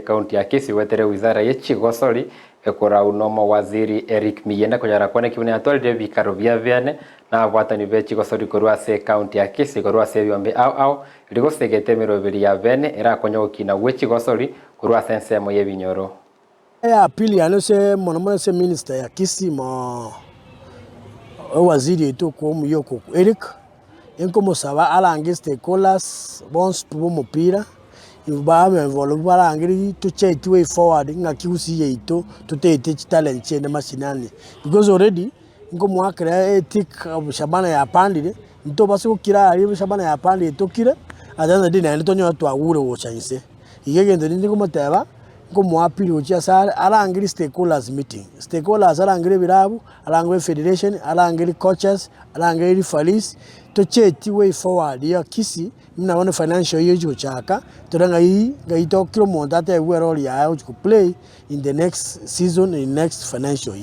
Kaunti ya Kisii wetere wizara y'ekigosori ekora unomo waziri Eric Miyenda kunyara kone kibune atwalire bikaro bya vyane na abwatani b'ekigosori korwa se kaunti ya Kisii korwa se byombe au ligosegete mirobiri ya vene era konyokina w'ekigosori korwa sensemo y'ebinyoro ya pili anose monomone se minister ya Kisii mo waziri eto ko muyoko Eric enkomo saba alange stakeholders bons tubo mupira ba me involve barangiri to check way forward nga Kisii yeito to tete talent chene mashinani because already ngomo akra ethic shabana ya pandire nto baso kira ari shabana ya pandire to kira adana dina nto nyo to awure wo chanse igegendo ndi ngomo taba ngomo apiri uchi asara arangiri stakeholders meeting stakeholders arangiri birabu arangiri federation arangiri coaches arangiri referees to check way forward ya Kisii mnaone financial year chaka toranga hii gaito kilo monta te wero ya to play in the next season in next financial year.